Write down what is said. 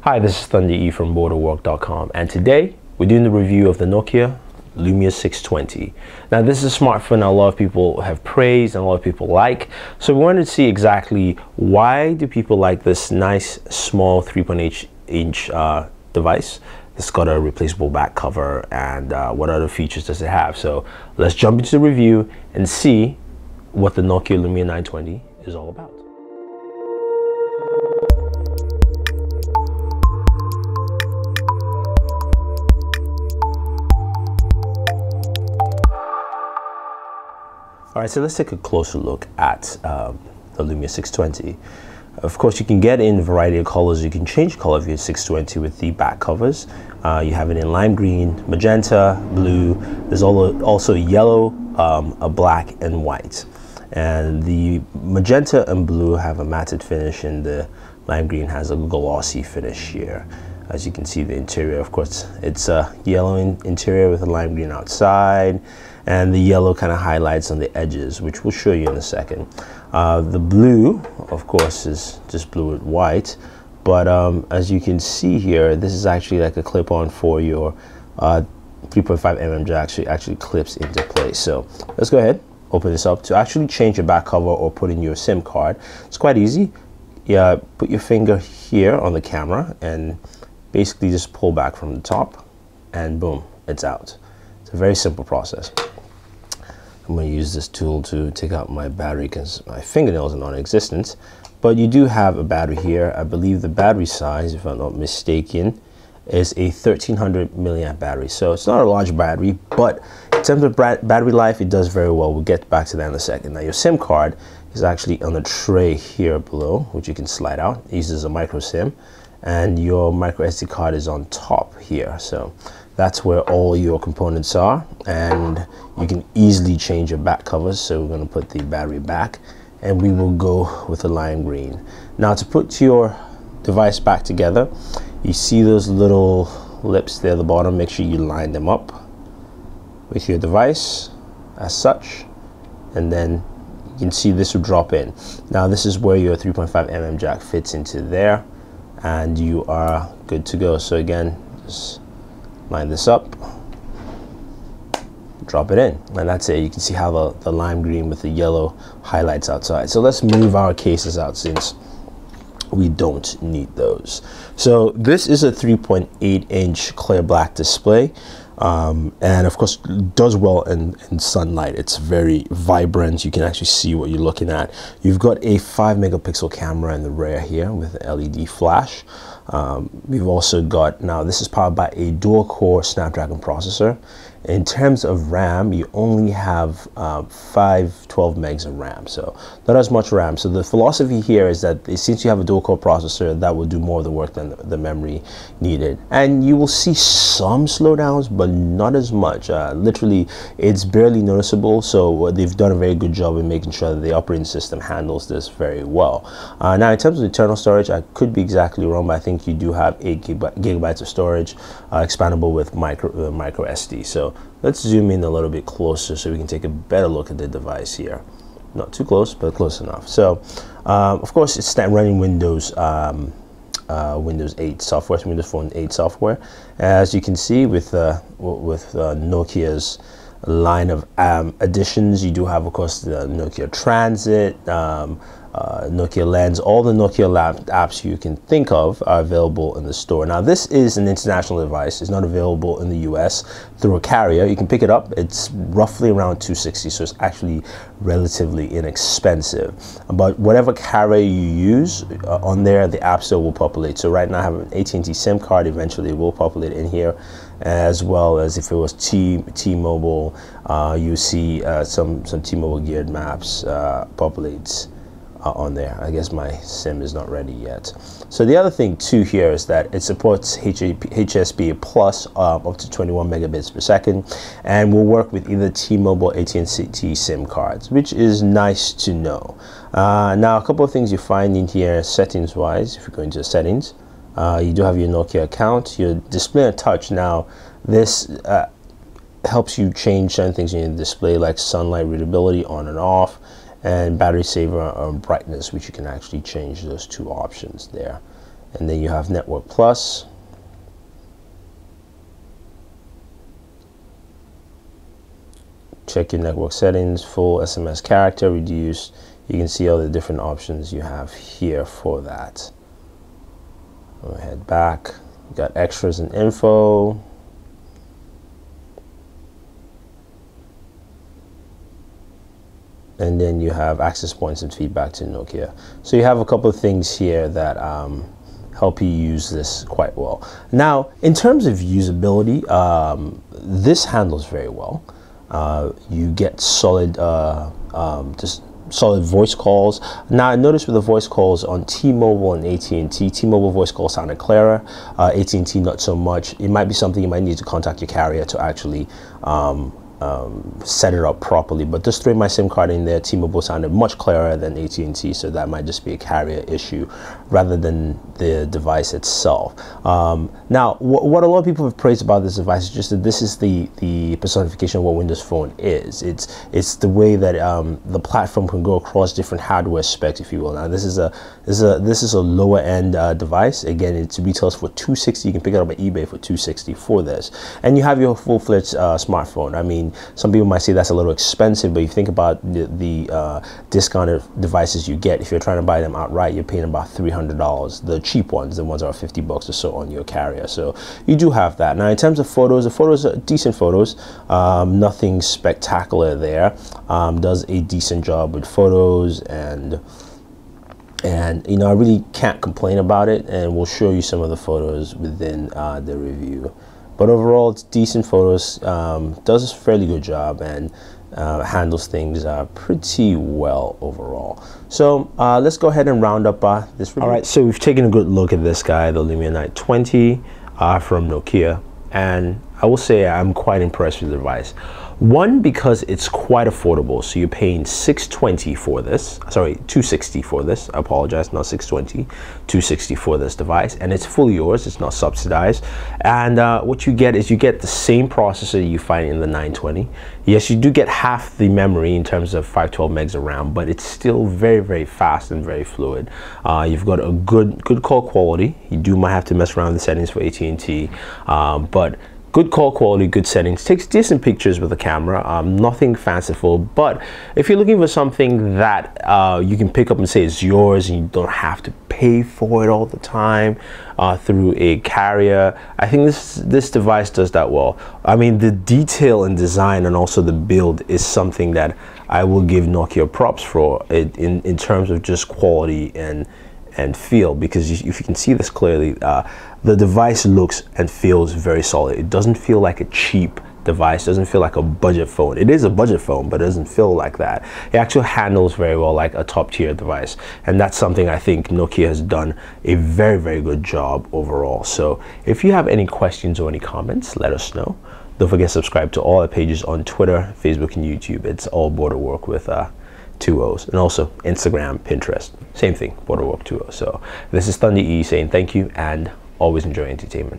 Hi, this is Thunder E from Booredatwork.com, and today we're doing the review of the Nokia Lumia 620. Now, this is a smartphone a lot of people have praised and a lot of people like. So we wanted to see exactly why do people like this nice small 3.8-inch device. It's got a replaceable back cover, and what other features does it have? So let's jump into the review and see what the Nokia Lumia 920 is all about. All right, so let's take a closer look at the Lumia 620. Of course, you can get in a variety of colors. You can change color of your 620 with the back covers. You have it in lime green, magenta, blue. There's also yellow, a black, and white. And the magenta and blue have a matted finish, and the lime green has a glossy finish here. As you can see, the interior, of course, it's a yellow interior with a lime green outside, and the yellow kind of highlights on the edges, which we'll show you in a second. The blue, of course, is just blue with white, but as you can see here, this is actually like a clip-on for your 3.5mm jack, so it actually clips into place. So let's go ahead, open this up. To actually change your back cover or put in your SIM card, it's quite easy. Yeah, put your finger here on the camera and basically just pull back from the top, and boom, it's out. It's a very simple process. I'm going to use this tool to take out my battery because my fingernails are non-existent, but you do have a battery here. I believe the battery size, if I'm not mistaken, is a 1300 milliamp battery. So it's not a large battery, but in terms of battery life, it does very well. We'll get back to that in a second. Now, your SIM card is actually on the tray here below, which you can slide out. It uses a micro SIM, and your microSD card is on top here. So that's where all your components are, and you can easily change your back covers. So we're going to put the battery back, and we will go with the lime green. Now, to put your device back together, you see those little lips there at the bottom. Make sure you line them up with your device as such, and then you can see this will drop in. Now, this is where your 3.5mm jack fits into there, and you are good to go. So again, just line this up, drop it in, and that's it. You can see how the lime green with the yellow highlights outside. So let's move our cases out since we don't need those. So this is a 3.8-inch clear black display, and of course does well in sunlight. It's very vibrant. You can actually see what you're looking at. You've got a 5 megapixel camera in the rear here with an LED flash. We've also got, now this is powered by a dual core Snapdragon processor. In terms of RAM, you only have 512 megs of RAM, so not as much RAM. So the philosophy here is that since you have a dual core processor, that will do more of the work than the memory needed. And you will see some slowdowns, but not as much. Literally, it's barely noticeable. So they've done a very good job in making sure that the operating system handles this very well. Now, in terms of internal storage, I could be exactly wrong, but I think you do have 8 gigabytes of storage, expandable with microSD. So let's zoom in a little bit closer so we can take a better look at the device here. Not too close, but close enough. So, of course, it's running Windows 8 software, Windows Phone 8 software. As you can see with Nokia's line of additions, you do have, of course, the Nokia Transit, Nokia Lens. All the Nokia apps you can think of are available in the store. Now, this is an international device. It's not available in the US through a carrier. You can pick it up. It's roughly around $260, so it's actually relatively inexpensive. But whatever carrier you use on there, the app store will populate. So right now I have an AT&T SIM card. Eventually it will populate in here, as well as if it was T-Mobile, you see some T-Mobile geared maps populates on there. I guess my SIM is not ready yet. So the other thing too here is that it supports HSP plus up to 21 megabits per second, and will work with either T-Mobile, AT&T SIM cards, which is nice to know. Now, a couple of things you find in here settings wise. If you go into settings, you do have your Nokia account, your display and touch. Now, this helps you change certain things in the display, like sunlight readability on and off, and battery saver brightness, which you can actually change those two options there. And then you have Network Plus. Check your network settings, full SMS character, reduce. You can see all the different options you have here for that. Go ahead back. You got extras and info. And then you have access points and feedback to Nokia. So you have a couple of things here that help you use this quite well. Now, in terms of usability, this handles very well. You get solid, just solid voice calls. Now, I noticed with the voice calls on T-Mobile and AT&T, T-Mobile voice calls sounded clearer, AT&T not so much. It might be something you might need to contact your carrier to actually set it up properly, but just throwing my SIM card in there, T-Mobile sounded much clearer than AT&T, so that might just be a carrier issue rather than the device itself. Now, what a lot of people have praised about this device is just that this is the personification of what Windows Phone is. It's the way that the platform can go across different hardware specs, if you will. Now, this is a lower end device. Again, it retails for $260. You can pick it up at eBay for $260 for this, and you have your full-fledged smartphone. I mean, some people might say that's a little expensive, but you think about the discounted devices you get. If you're trying to buy them outright, you're paying about $300. The cheap ones, the ones that are $50 or so on your carrier. So you do have that. Now, in terms of photos, the photos are decent photos. Nothing spectacular there. Does a decent job with photos, and you know, I really can't complain about it, and we'll show you some of the photos within the review. But overall, it's decent photos, does a fairly good job, and handles things pretty well overall. So let's go ahead and round up this review. All right, so we've taken a good look at this guy, the Lumia 920 from Nokia, and I will say I'm quite impressed with the device. One, because it's quite affordable. So you're paying $620 for this, sorry, $260 for this. I apologize, not $620, $260 for this device, and it's fully yours. It's not subsidized. And what you get is you get the same processor you find in the 920. Yes, you do get half the memory in terms of 512 megs of RAM, but it's still very, very fast and very fluid. You've got a good call quality. You might have to mess around with the settings for AT&T, but good call quality, good settings, takes decent pictures with the camera, nothing fanciful. But if you're looking for something that you can pick up and say it's yours, and you don't have to pay for it all the time through a carrier, I think this device does that well. I mean, the detail and design and also the build is something that I will give Nokia props for in terms of just quality and feel, because if you can see this clearly, the device looks and feels very solid. It doesn't feel like a cheap device, doesn't feel like a budget phone. It is a budget phone, but it doesn't feel like that. It actually handles very well like a top tier device, and that's something I think Nokia has done a very, very good job overall. So if you have any questions or any comments, let us know. Don't forget to subscribe to all our pages on Twitter, Facebook, and YouTube. It's all Booredatwork with 2 O's, and also Instagram, Pinterest, same thing, Booredatwork 2 O's. So this is Thunder E saying thank you, and always enjoy entertainment.